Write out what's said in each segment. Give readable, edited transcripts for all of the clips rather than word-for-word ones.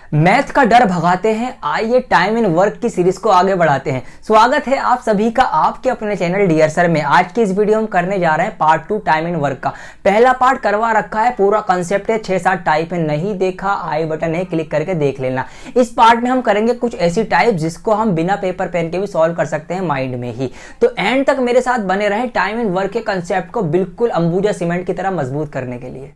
Math का डर भगाते हैं, आइए टाइम एंड वर्क की सीरीज को आगे बढ़ाते हैं। स्वागत है आप सभी का आपके अपने चैनल डियर सर में। आज की इस वीडियो में करने जा रहे हैं पार्ट 2 टाइम एंड वर्क का। पहला पार्ट करवा रखा है, पूरा कंसेप्ट है, 6-7 टाइप है, नहीं देखा आई बटन है क्लिक करके देख लेना। इस पार्ट में हम करेंगे कुछ ऐसी टाइप जिसको हम बिना पेपर पेन के भी सॉल्व कर सकते हैं माइंड में ही। तो एंड तक मेरे साथ बने रहे टाइम एंड वर्क के कंसेप्ट को बिल्कुल अंबुजा सीमेंट की तरह मजबूत करने के लिए।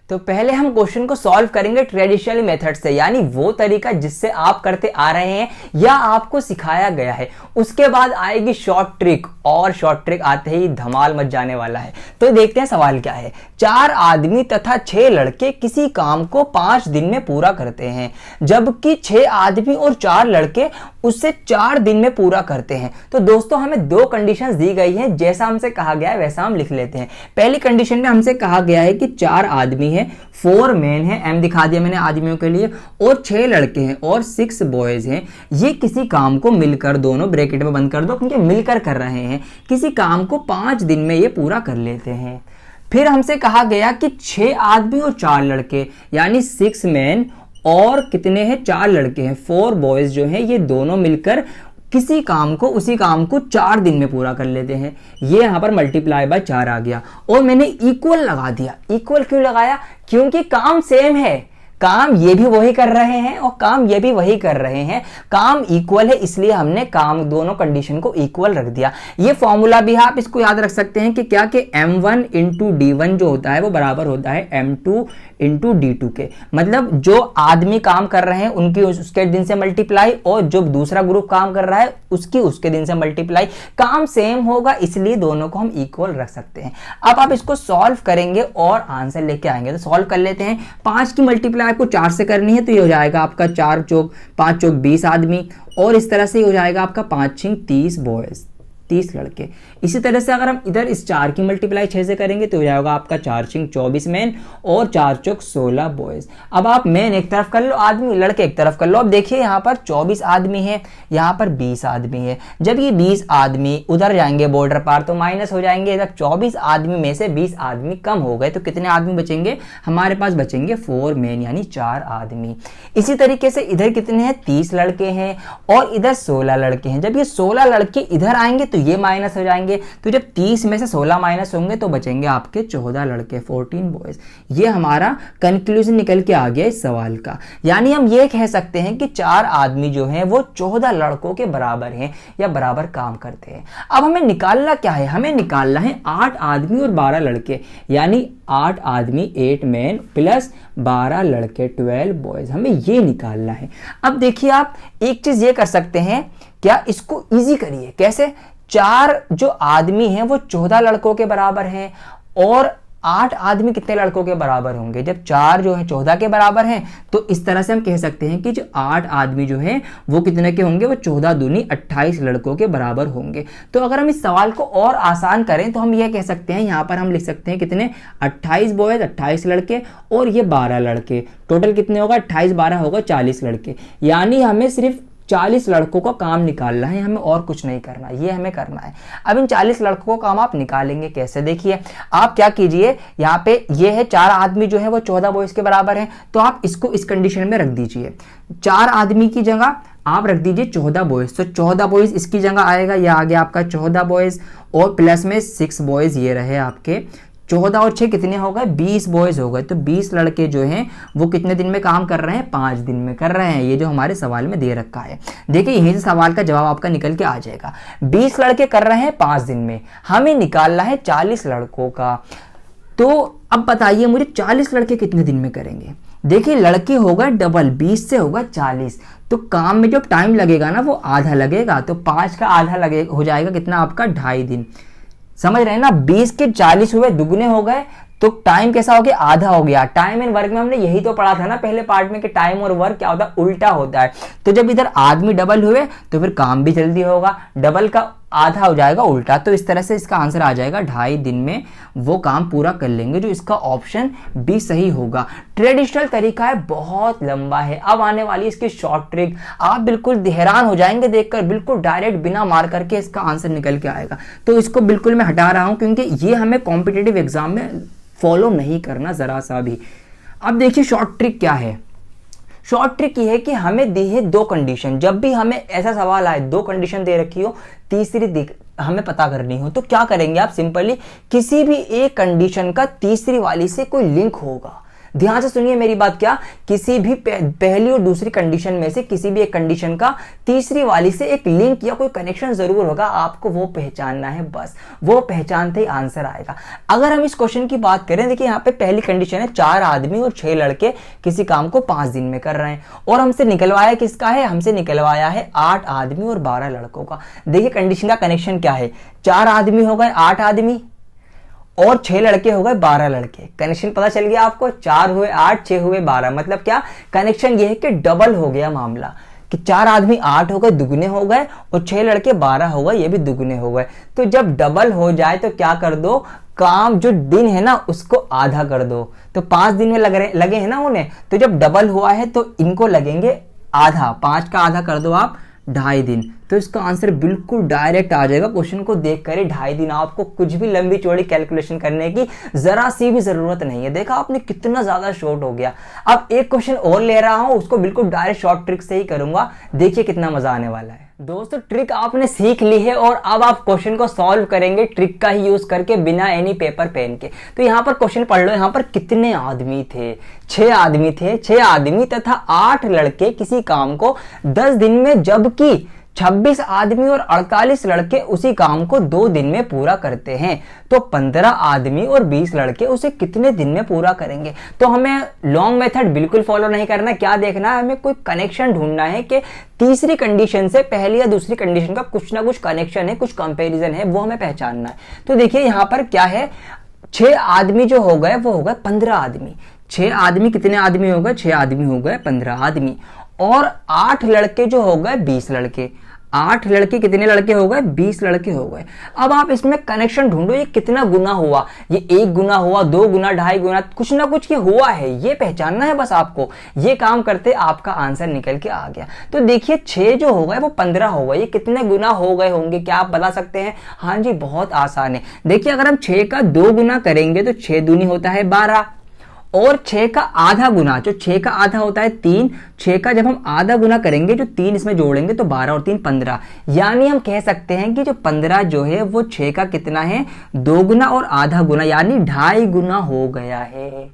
तो पहले हम क्वेश्चन को सॉल्व करेंगे ट्रेडिशनल मेथड से, यानी वो तरीका जिससे आप करते आ रहे हैं या आपको सिखाया गया है। उसके बाद आएगी शॉर्ट ट्रिक, और शॉर्ट ट्रिक आते ही धमाल मच जाने वाला है। तो देखते हैं सवाल क्या है। 4 आदमी तथा 6 लड़के किसी काम को 5 दिन में पूरा करते हैं, जबकि 6 आदमी और 4 लड़के उससे 4 दिन में पूरा करते हैं। तो दोस्तों हमें 2 कंडीशंस दी गई हैं, जैसा हमसे कहा गया है वैसा हम लिख लेते हैं। पहली कंडीशन में हमसे कहा गया है कि 4 आदमी है, 4 मैन है, एम दिखा दिया मैंने आदमियों के लिए, और 6 लड़के हैं और 6 बॉयज हैं। ये किसी काम को मिलकर, दोनों ब्रैकेट में बंद कर दो क्योंकि मिलकर कर रहे हैं, किसी काम को 5 दिन में ये पूरा कर लेते हैं। फिर हमसे कहा गया कि 6 आदमी और 4 लड़के, यानी 6 मैन और कितने हैं 4 लड़के हैं, 4 बॉयज जो हैं, ये दोनों मिलकर किसी काम को, उसी काम को 4 दिन में पूरा कर लेते हैं। ये यहां पर मल्टीप्लाई बाय 4 आ गया और मैंने इक्वल लगा दिया। इक्वल क्यों लगाया? क्योंकि काम सेम है, काम ये भी वही कर रहे हैं और काम ये भी वही कर रहे हैं, काम इक्वल है, इसलिए हमने काम दोनों कंडीशन को इक्वल रख दिया। ये फॉर्मूला भी आप इसको याद रख सकते हैं कि क्या, कि m1 इंटू d1 जो होता है वो बराबर होता है m2 इंटू d2 के। मतलब जो आदमी काम कर रहे हैं उनकी उसके दिन से मल्टीप्लाई, और जो दूसरा ग्रुप काम कर रहा है उसकी उसके दिन से मल्टीप्लाई। काम सेम होगा इसलिए दोनों को हम इक्वल रख सकते हैं। अब आप इसको सॉल्व करेंगे और आंसर लेके आएंगे। तो सॉल्व कर लेते हैं। 5 की मल्टीप्लाई आपको 4 से करनी है, तो ये हो जाएगा आपका 4 चौक 5 चौक 20 आदमी, और इस तरह से हो जाएगा आपका 5 छिंग 30 बॉयज, 30 लड़के। इसी तरह से अगर हम इधर इस 4 की मल्टीप्लाई 6 से करेंगे तो हो जाएगा आपका 4 छिंग 24 मैन और 4 चौक 16 बॉयज। अब आप मैन एक तरफ कर लो, आदमी लड़के एक तरफ कर लो। अब देखिए यहाँ पर 24 आदमी है, यहाँ पर 20 आदमी है। जब ये 20 आदमी उधर जाएंगे बॉर्डर पार तो माइनस हो जाएंगे। जब 24 आदमी में से 20 आदमी कम हो गए तो कितने आदमी बचेंगे? हमारे पास बचेंगे 4 मैन, यानी 4 आदमी। इसी तरीके से इधर कितने हैं? 30 लड़के हैं और इधर 16 लड़के हैं। जब ये 16 लड़के इधर आएंगे तो ये माइनस हो जाएंगे, तो जब 30 में से 16 माइनस होंगे तो बचेंगे आपके 14 लड़के, 14 बॉयज। ये हमारा कंक्लूजन निकल के आ गया इस सवाल का। यानी हम ये कह सकते हैं कि 4 आदमी जो हैं वो 14 लड़कों के बराबर हैं या बराबर काम करते हैं। अब हमें निकालना क्या है? हमें निकालना है 8 आदमी और 12 लड़के, यानी 8 आदमी 8 मैन प्लस 12 लड़के 12 बॉयज। हमें ये निकालना है। अब देखिए आप एक चीज ये कर सकते हैं, क्या इसको इजी करिए। कैसे? 4 जो आदमी हैं वो 14 लड़कों के बराबर हैं, और 8 आदमी कितने लड़कों के बराबर होंगे? जब 4 जो है 14 के बराबर हैं, तो इस तरह से हम कह सकते हैं कि जो 8 आदमी जो हैं वो कितने के होंगे? वो 14 दूनी 28 लड़कों के बराबर होंगे। तो अगर हम इस सवाल को और आसान करें तो हम ये कह सकते हैं, यहाँ पर हम लिख सकते हैं कितने? 28 बॉयज, 28 लड़के, और ये 12 लड़के। टोटल कितने होगा? 28 12 होगा 40 लड़के। यानी हमें सिर्फ 40 लड़कों का काम निकालना है, हमें और कुछ नहीं करना, ये हमें करना है। अब इन 40 लड़कों का काम आप निकालेंगे कैसे? देखिए आप क्या कीजिए, यहाँ पे ये है 4 आदमी जो है वो 14 बॉयज के बराबर हैं, तो आप इसको इस कंडीशन में रख दीजिए। 4 आदमी की जगह आप रख दीजिए 14 बॉयज, तो 14 बॉयज इसकी जगह आएगा, ये आ गया आपका 14 बॉयज, और प्लस में 6 बॉयज ये रहे आपके। 14 और 6 कितने हो गए? 20 बॉयज हो गए। तो 20 लड़के जो हैं वो कितने दिन में काम कर रहे हैं? 5 दिन में कर रहे हैं। ये जो हमारे सवाल में दे रखा है, देखिए यही से सवाल का जवाब आपका निकल के आ जाएगा। 20 लड़के कर रहे हैं 5 दिन में, हमें निकालना है 40 लड़कों का। तो अब बताइए मुझे 40 लड़के कितने दिन में करेंगे? देखिए लड़के होगा डबल, 20 से होगा 40, तो काम में जो टाइम लगेगा ना वो आधा लगेगा, तो 5 का आधा लगे हो जाएगा कितना आपका? 2.5 दिन। समझ रहे हैं ना? 20 के 40 हुए, दुगने हो गए, तो टाइम कैसा हो गया? आधा हो गया। टाइम एंड वर्क में हमने यही तो पढ़ा था ना पहले पार्ट में कि टाइम और वर्क क्या होता है? उल्टा होता है। तो जब इधर आदमी डबल हुए तो फिर काम भी जल्दी होगा, डबल का आधा हो जाएगा उल्टा। तो इस तरह से इसका आंसर आ जाएगा 2.5 दिन में वो काम पूरा कर लेंगे, जो इसका ऑप्शन बी सही होगा। ट्रेडिशनल तरीका है, बहुत लंबा है। अब आने वाली इसकी शॉर्ट ट्रिक, आप बिल्कुल हैरान हो जाएंगे देखकर, बिल्कुल डायरेक्ट बिना मार करके इसका आंसर निकल के आएगा। तो इसको बिल्कुल मैं हटा रहा हूं क्योंकि ये हमें कॉम्पिटिटिव एग्जाम में फॉलो नहीं करना जरा सा भी। अब देखिए शॉर्ट ट्रिक क्या है। शॉर्ट ट्रिक ये है कि हमें दी है 2 कंडीशन। जब भी हमें ऐसा सवाल आए, 2 कंडीशन दे रखी हो, तीसरी हमें पता करनी हो, तो क्या करेंगे आप, सिंपली किसी भी एक कंडीशन का तीसरी वाली से कोई लिंक होगा। ध्यान से सुनिए मेरी बात, क्या किसी भी पहली और दूसरी कंडीशन में से किसी भी एक कंडीशन का तीसरी वाली से एक लिंक या कोई कनेक्शन जरूर होगा, आपको वो पहचानना है। बस वो पहचानते ही आंसर आएगा। अगर हम इस क्वेश्चन की बात करें, देखिए यहाँ पे पहली कंडीशन है 4 आदमी और 6 लड़के किसी काम को 5 दिन में कर रहे हैं, और हमसे निकलवाया किसका है, हमसे निकलवाया है 8 आदमी और 12 लड़कों का। देखिए कंडीशन का कनेक्शन क्या है, 4 आदमी हो गए 8 आदमी और 6 लड़के हो गए 12 लड़के। कनेक्शन पता चल गया आपको, 4 हुए 8, 6 हुए 12। मतलब क्या कनेक्शन ये है कि डबल हो गया मामला, कि 4 आदमी 8 हो गए, दुगने हो गए, और 6 लड़के 12 हो गए, ये भी दुगने हो गए। तो जब डबल हो जाए तो क्या कर दो, काम जो दिन है ना उसको आधा कर दो। तो 5 दिन में लगे हैं ना उन्हें, तो जब डबल हुआ है तो इनको लगेंगे आधा, 5 का आधा कर दो आप 2.5 दिन। तो इसका आंसर बिल्कुल डायरेक्ट आ जाएगा। क्वेश्चन को देखकर ही 2.5 दिन, आपको कुछ भी लंबी चौड़ी कैलकुलेशन करने की जरा सी भी जरूरत नहीं है। देखा आपने कितना ज्यादा शॉर्ट हो गया। अब एक क्वेश्चन और ले रहा हूं, उसको बिल्कुल डायरेक्ट शॉर्ट ट्रिक से ही करूंगा, देखिए कितना मजा आने वाला है। दोस्तों ट्रिक आपने सीख ली है और अब आप क्वेश्चन को सॉल्व करेंगे ट्रिक का ही यूज करके, बिना एनी पेपर पेन के। तो यहां पर क्वेश्चन पढ़ लो, यहां पर कितने आदमी थे, 6 आदमी थे। 6 आदमी तथा 8 लड़के किसी काम को 10 दिन में, जबकि 26 आदमी और 48 लड़के उसी काम को 2 दिन में पूरा करते हैं। तो 15 आदमी और 20 लड़के उसे कितने दिन में पूरा करेंगे। तो हमें लॉन्ग मेथड बिल्कुल फॉलो नहीं करना। क्या देखना है, हमें कोई कनेक्शन ढूंढना है कि तीसरी कंडीशन से पहली या दूसरी कंडीशन का कुछ ना कुछ कनेक्शन है, कुछ कंपैरिजन है, वो हमें पहचानना है। तो देखिए यहां पर क्या है, 6 आदमी जो हो गए वो हो गए 15 आदमी। 6 आदमी कितने आदमी हो गए, 6 आदमी हो गए 15 आदमी, और 8 लड़के जो हो गए 20 लड़के। 8 लड़के कितने लड़के हो गए, 20 लड़के हो गए। अब आप इसमें कनेक्शन ढूंढो, ये कितना गुना हुआ, ये 1 गुना हुआ, 2 गुना, 2.5 गुना, कुछ ना कुछ ये हुआ है, ये पहचानना है बस आपको। ये काम करते आपका आंसर निकल के आ गया। तो देखिए 6 जो हो गए वो 15 हो गए, ये कितने गुना हो गए होंगे, क्या आप बता सकते हैं? हाँ जी, बहुत आसान है। देखिए अगर हम 6 का 2 गुना करेंगे तो 6 दूनी होता है 12, और 6 का आधा गुना, जो 6 का आधा होता है 3, 6 का जब हम आधा गुना करेंगे, जो 3 इसमें जोड़ेंगे तो 12 और 3 15। यानी हम कह सकते हैं कि जो 15 जो है वो 6 का कितना है, 2 गुना और आधा गुना, यानी 2.5 गुना हो गया है।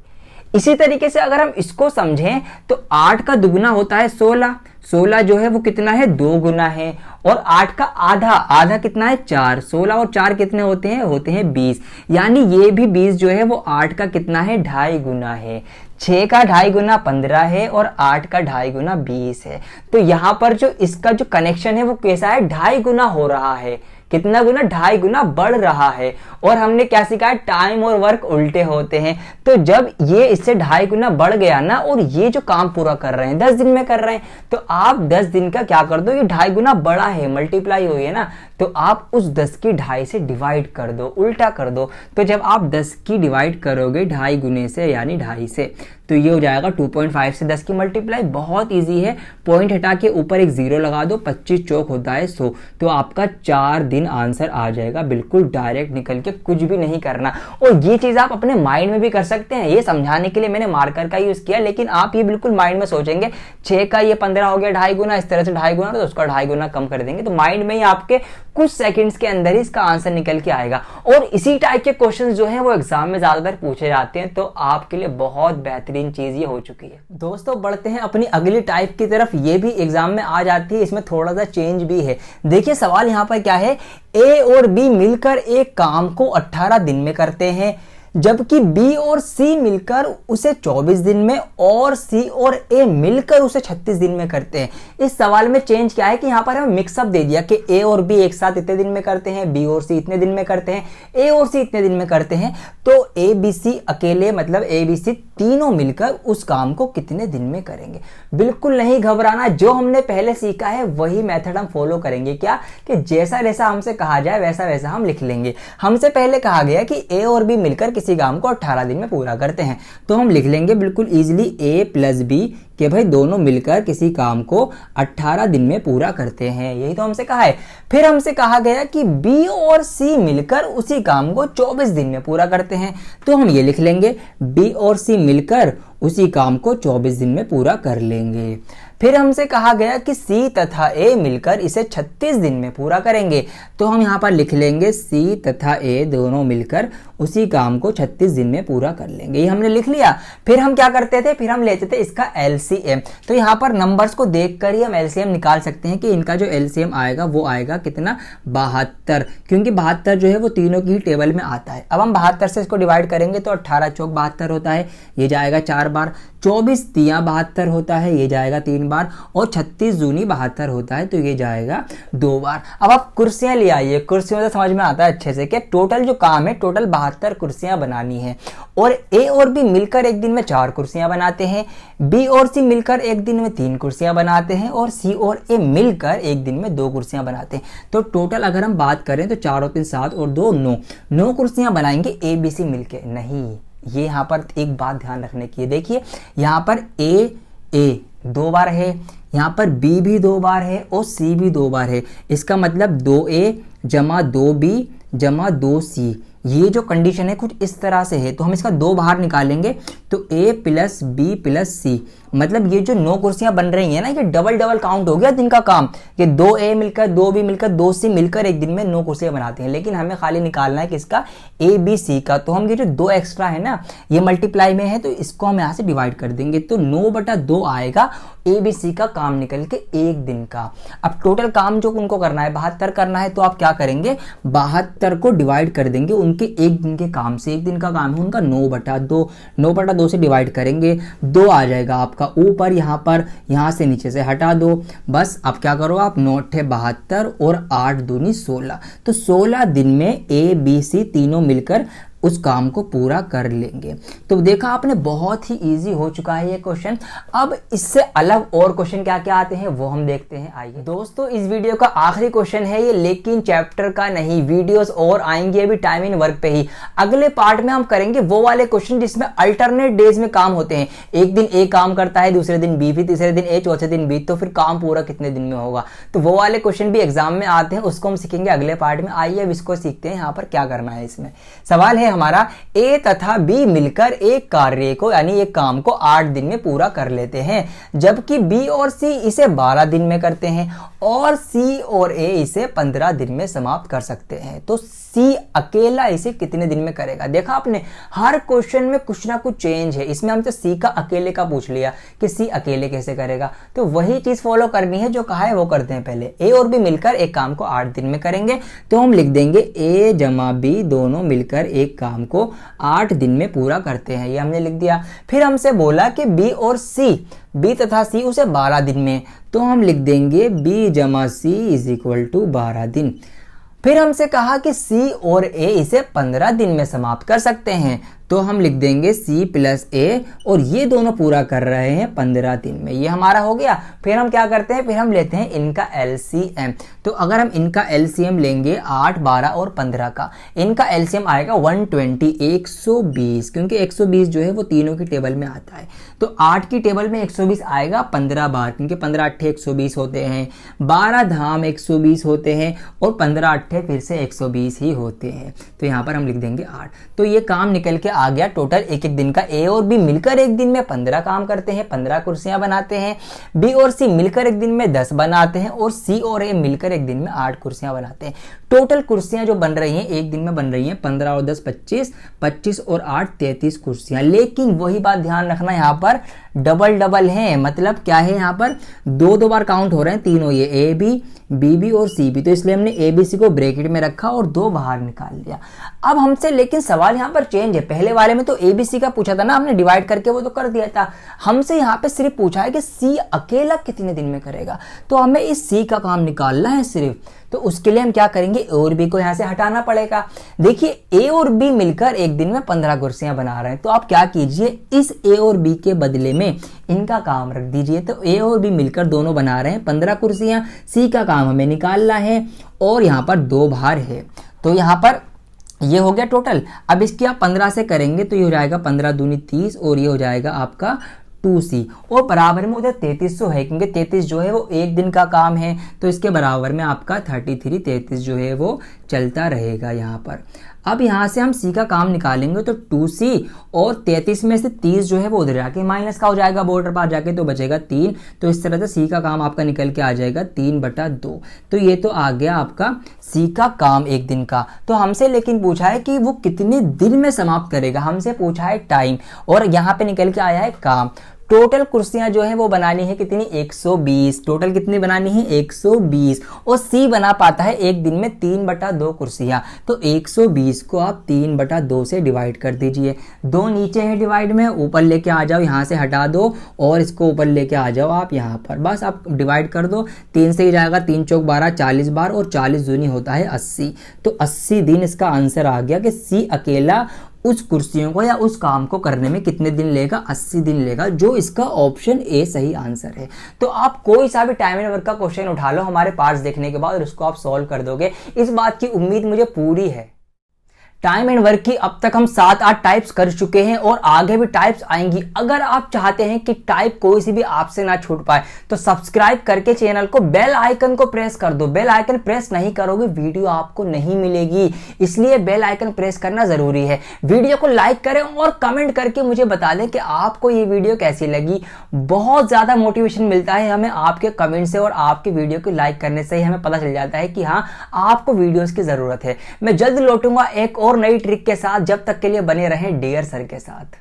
इसी तरीके से अगर हम इसको समझें तो 8 का दुगुना होता है 16, 16 जो है वो कितना है, 2 गुना है, और 8 का आधा, आधा कितना है 4, 16 और 4 कितने होते हैं, होते हैं 20। यानी ये भी 20 जो है वो 8 का कितना है, 2.5 गुना है। 6 का 2.5 गुना 15 है और 8 का 2.5 गुना 20 है। तो यहां पर जो इसका जो कनेक्शन है वो कैसा है, 2.5 गुना हो रहा है। कितना गुना, 2.5 गुना बढ़ रहा है। और हमने क्या सीखा है, टाइम और वर्क उल्टे होते हैं। तो जब ये इससे 2.5 गुना बढ़ गया ना, और ये जो काम पूरा कर रहे हैं 10 दिन में कर रहे हैं, तो आप 10 दिन का क्या कर दो, ये 2.5 गुना बढ़ा है, मल्टीप्लाई हुई है ना, तो आप उस 10 की 2.5 से डिवाइड कर दो, उल्टा कर दो। तो जब आप 10 की डिवाइड करोगे 2.5 गुने से, यानी 2.5 से, तो ये हो जाएगा 2.5 से 10 की मल्टीप्लाई। बहुत इजी है, पॉइंट हटा के ऊपर एक 0 लगा दो, 25 चौक होता है 100, तो आपका 4 दिन आंसर आ जाएगा, बिल्कुल डायरेक्ट निकल के, कुछ भी नहीं करना। और ये चीज आप अपने माइंड में भी कर सकते हैं। ये समझाने के लिए मैंने मार्कर का यूज किया, लेकिन आप ये बिल्कुल माइंड में सोचेंगे 6 का ये 15 हो गया 2.5 गुना, इस तरह से 2.5 गुना, तो उसका 2.5 गुना कम कर देंगे, तो माइंड में ही आपके कुछ सेकंड्स के अंदर ही इसका आंसर निकल के आएगा। और इसी टाइप के क्वेश्चंस जो हैं वो एग्जाम में ज्यादातर पूछे जाते हैं, तो आपके लिए बहुत बेहतरीन चीज ये हो चुकी है। दोस्तों बढ़ते हैं अपनी अगली टाइप की तरफ, ये भी एग्जाम में आ जाती है, इसमें थोड़ा सा चेंज भी है। देखिए सवाल यहाँ पर क्या है, ए और बी मिलकर एक काम को 18 दिन में करते हैं, जबकि बी और सी मिलकर उसे 24 दिन में और सी और ए मिलकर उसे 36 दिन में करते हैं। इस सवाल में चेंज क्या है कि यहाँ पर हमें मिक्सअप दे दिया कि ए और बी एक साथ इतने दिन में करते हैं, बी और सी इतने दिन में करते हैं, ए और सी इतने दिन में करते हैं। तो ए बी सी अकेले मतलब ए बी सी तीनों मिलकर उस काम को कितने दिन में करेंगे। बिल्कुल नहीं घबराना, जो हमने पहले सीखा है वही मेथड हम फॉलो करेंगे। क्या कि जैसा जैसा हमसे कहा जाए वैसा वैसा हम लिख लेंगे। हमसे पहले कहा गया कि ए और बी मिलकर किसी काम को 18 दिन में पूरा करते हैं, तो हम लिख लेंगे बिल्कुल इजीली ए प्लस बी कि भाई दोनों मिलकर किसी काम को 18 दिन में पूरा करते हैं। यही तो हमसे कहा है। फिर हमसे कहा गया कि बी और सी मिलकर उसी काम को 24 दिन में पूरा करते हैं, तो हम ये लिख लेंगे बी और सी मिलकर उसी काम को 24 दिन में पूरा कर लेंगे। फिर हमसे कहा गया कि सी तथा ए मिलकर इसे 36 दिन में पूरा करेंगे, तो हम यहाँ पर लिख लेंगे सी तथा ए दोनों मिलकर उसी काम को 36 दिन में पूरा कर लेंगे। ये हमने लिख लिया। फिर हम क्या करते थे, फिर हम लेते थे इसका एलसीएम। तो यहाँ पर नंबर्स को देखकर ही हम एलसीएम निकाल सकते हैं कि इनका जो एलसीएम आएगा वो आएगा कितना, 72, क्योंकि 72 जो है वो तीनों की ही टेबल में आता है। अब हम 72 से इसको डिवाइड करेंगे तो 18 चौक 72 होता है, ये जाएगा 4 बार, 24 तियां 72 होता है, ये जाएगा 3 बार, और 36 जूनी 72 होता है, तो ये जाएगा 2 बार। अब आप कुर्सियां ले आइए, कुर्सियों से समझ में आता है अच्छे से कि टोटल जो काम है टोटल 72 कुर्सियां बनानी है, और ए और बी मिलकर एक दिन में 4 कुर्सियां बनाते हैं, बी और सी मिलकर एक दिन में 3 कुर्सियां बनाते हैं, और सी और ए मिलकर एक दिन में 2 कुर्सियां बनाते हैं। तो टोटल अगर हम बात करें तो 4 और 3 7 और 2 9 कुर्सियां बनाएंगे ए बी सी मिलके। नहीं, ये यहाँ पर एक बात ध्यान रखने की है। देखिए यहाँ पर ए 2 बार है, यहाँ पर बी भी 2 बार है और सी भी 2 बार है। इसका मतलब 2A जमा 2B जमा 2C, ये जो कंडीशन है कुछ इस तरह से है। तो हम इसका 2 बाहर निकालेंगे तो A प्लस बी प्लस सी, मतलब ये जो 9 कुर्सियां बन रही हैं ना, ये डबल डबल काउंट हो गया दिन का काम कि 2A मिलकर 2B मिलकर 2C मिलकर एक दिन में 9 कुर्सियां बनाते हैं। लेकिन हमें खाली निकालना है किसका, ABC का। तो हम ये जो 2 एक्स्ट्रा है ना, ये मल्टीप्लाई में है, तो इसको हम यहाँ से डिवाइड कर देंगे, तो 9/2 आएगा ABC का काम निकल के एक दिन का। अब टोटल काम जो उनको करना है 72 करना है, तो आप क्या करेंगे, 72 को डिवाइड कर देंगे उनके एक दिन के काम से। एक दिन का काम है उनका 9/2, 9/2 से डिवाइड करेंगे, 2 आ जाएगा आपका ऊपर, यहाँ से नीचे से हटा दो। बस अब क्या करो आप, 9 × 72 और 8 दूनी 16, तो 16 दिन में ए बी सी तीनों मिलकर उस काम को पूरा कर लेंगे। तो देखा आपने, बहुत ही इजी हो चुका है ये क्वेश्चन। अब इससे अलग और क्वेश्चन क्या क्या आते हैं वो हम देखते हैं। आइए दोस्तों, इस वीडियो का आखिरी क्वेश्चन है ये, लेकिन चैप्टर का नहीं, वीडियोस और आएंगे अभी टाइम इन वर्क पे ही। अगले पार्ट में हम करेंगे वो वाले क्वेश्चन जिसमें अल्टरनेट डेज में काम होते हैं। एक दिन ए काम करता है, दूसरे दिन बी, फिर तीसरे दिन ए, चौथे दिन बी, तो फिर काम पूरा कितने दिन में होगा। तो वो वाले क्वेश्चन भी एग्जाम में आते हैं, उसको हम सीखेंगे अगले पार्ट में। आइए अब इसको सीखते हैं। यहाँ पर क्या करना है, इसमें सवाल है हमारा, ए तथा बी मिलकर एक कार्य को यानी एक काम को 8 दिन में पूरा कर लेते हैं, जबकि बी और सी इसे 12 दिन में करते हैं, और सी और ए इसे 15 दिन में समाप्त कर सकते हैं। तो सी अकेला इसे कितने दिन में करेगा। देखा आपने, हर क्वेश्चन में कुछ ना कुछ चेंज है। इसमें हमसे सी का अकेले का पूछ लिया कि सी अकेले कैसे करेगा, तो वही चीज फॉलो करनी है जो कहा है वो करते हैं। पहले ए और बी मिलकर एक काम को 8 दिन में करेंगे, तो हम लिख देंगे ए जमा बी दोनों मिलकर एक काम को 8 दिन में पूरा करते हैं, ये हमने लिख दिया। फिर हमसे बोला कि बी और सी, बी तथा सी उसे 12 दिन में, तो हम लिख देंगे बी जमा सी इज इक्वल टू 12 दिन। फिर हमसे कहा कि सी और ए इसे 15 दिन में समाप्त कर सकते हैं, तो हम लिख देंगे सी प्लस ए, और ये दोनों पूरा कर रहे हैं 15 दिन में, ये हमारा हो गया। फिर हम क्या करते हैं, फिर हम लेते हैं इनका एलसीएम। तो अगर हम इनका एलसीएम लेंगे 8, 12 और 15 का, इनका एलसीएम आएगा 120, 120, क्योंकि 120 जो है वो तीनों की टेबल में आता है। तो 8 की टेबल में 120 आएगा 15 बार, क्योंकि 15 8 120 होते हैं, 12 धाम 120 होते हैं, और 15 8 फिर से 120 ही होते हैं। तो यहाँ पर हम लिख देंगे 8। तो ये काम निकल के आ गया टोटल एक एक दिन का। ए और बी मिलकर एक दिन में 15 काम करते हैं, 15 कुर्सियां बनाते हैं। बी और सी मिलकर एक दिन में 10 बनाते हैं, और सी और ए मिलकर एक दिन में 8 कुर्सियां बनाते हैं। टोटल कुर्सियां जो बन रही हैं एक दिन में बन रही हैं 15 और 10 25, 25 और 8 33 कुर्सियां। लेकिन वही बात ध्यान रखना, यहाँ पर डबल डबल है, मतलब क्या है, यहाँ पर 2 बार काउंट हो रहे हैं तीनों, ये ए बी बी भी और सी भी, तो इसलिए हमने ए बी सी को ब्रैकेट में रखा और 2 बाहर निकाल लिया। अब हमसे लेकिन सवाल यहाँ पर चेंज है, पहले वाले में तो ए बी सी का पूछा था ना, हमने डिवाइड करके वो तो कर दिया था। हमसे यहाँ पे सिर्फ पूछा है कि सी अकेला कितने दिन में करेगा, तो हमें इस सी का काम निकालना है सिर्फ। तो उसके लिए हम क्या करेंगे, ए और बी को यहाँ से हटाना पड़ेगा। देखिए ए और बी मिलकर एक दिन में 15 कुर्सियां बना रहे हैं, तो आप क्या कीजिए, इस ए और बी के बदले में इनका काम रख दीजिए। तो ए और बी मिलकर दोनों बना रहे हैं 15 कुर्सियां, सी का काम हमें निकालना है और यहाँ पर 2 बाहर है, तो यहाँ पर ये हो गया टोटल। अब इसकी आप 15 से करेंगे तो ये हो जाएगा 15 दूनी 30 और ये हो जाएगा आपका 2C और बराबर में उधर 3300 है, क्योंकि 33 जो है वो एक दिन का काम है, तो इसके बराबर में आपका 33 जो है वो चलता रहेगा यहाँ पर। अब यहाँ से हम C का काम निकालेंगे तो 2C और 33 में से 30 जो है वो उधर जाके माइनस का हो जाएगा, बॉर्डर पर जाके, तो बचेगा 3। तो इस तरह से C का काम आपका निकल के आ जाएगा 3/2। तो ये तो आ गया आपका C का काम एक दिन का। तो हमसे लेकिन पूछा है कि वो कितने दिन में समाप्त करेगा, हमसे पूछा है टाइम और यहाँ पे निकल के आया है काम। टोटल कुर्सियां जो है वो बनानी है कितनी, 120। टोटल कितनी बनानी है, 120। और सी बना पाता है एक दिन में 3/2 कुर्सियां, तो 120 को आप 3/2 से डिवाइड कर दीजिए। 2 नीचे है डिवाइड में, ऊपर लेके आ जाओ, यहाँ से हटा दो और इसको ऊपर लेके आ जाओ आप यहाँ पर, बस आप डिवाइड कर दो। 3 से ही जाएगा, 3 चौक 12, 40 बार और 40 दूनी होता है 80। तो 80 दिन इसका आंसर आ गया कि सी अकेला उस कुर्सियों को या उस काम को करने में कितने दिन लेगा, 80 दिन लेगा, जो इसका ऑप्शन ए सही आंसर है। तो आप कोई सा भी टाइम एंड वर्क का क्वेश्चन उठा लो हमारे पार्ट्स देखने के बाद और उसको आप सॉल्व कर दोगे, इस बात की उम्मीद मुझे पूरी है। टाइम एंड वर्क की अब तक हम 7-8 टाइप्स कर चुके हैं और आगे भी टाइप्स आएंगी। अगर आप चाहते हैं कि टाइप कोई सी भी आपसे ना छूट पाए तो सब्सक्राइब करके चैनल को बेल आइकन को प्रेस कर दो। बेल आइकन प्रेस नहीं करोगे वीडियो आपको नहीं मिलेगी, इसलिए बेल आइकन प्रेस करना जरूरी है। वीडियो को लाइक करें और कमेंट करके मुझे बता दें कि आपको ये वीडियो कैसी लगी। बहुत ज्यादा मोटिवेशन मिलता है हमें आपके कमेंट से और आपके वीडियो को लाइक करने से ही हमें पता चल जाता है कि हाँ आपको वीडियोस की जरूरत है। मैं जल्द लौटूंगा एक और नई ट्रिक के साथ, जब तक के लिए बने रहें डियर सर के साथ।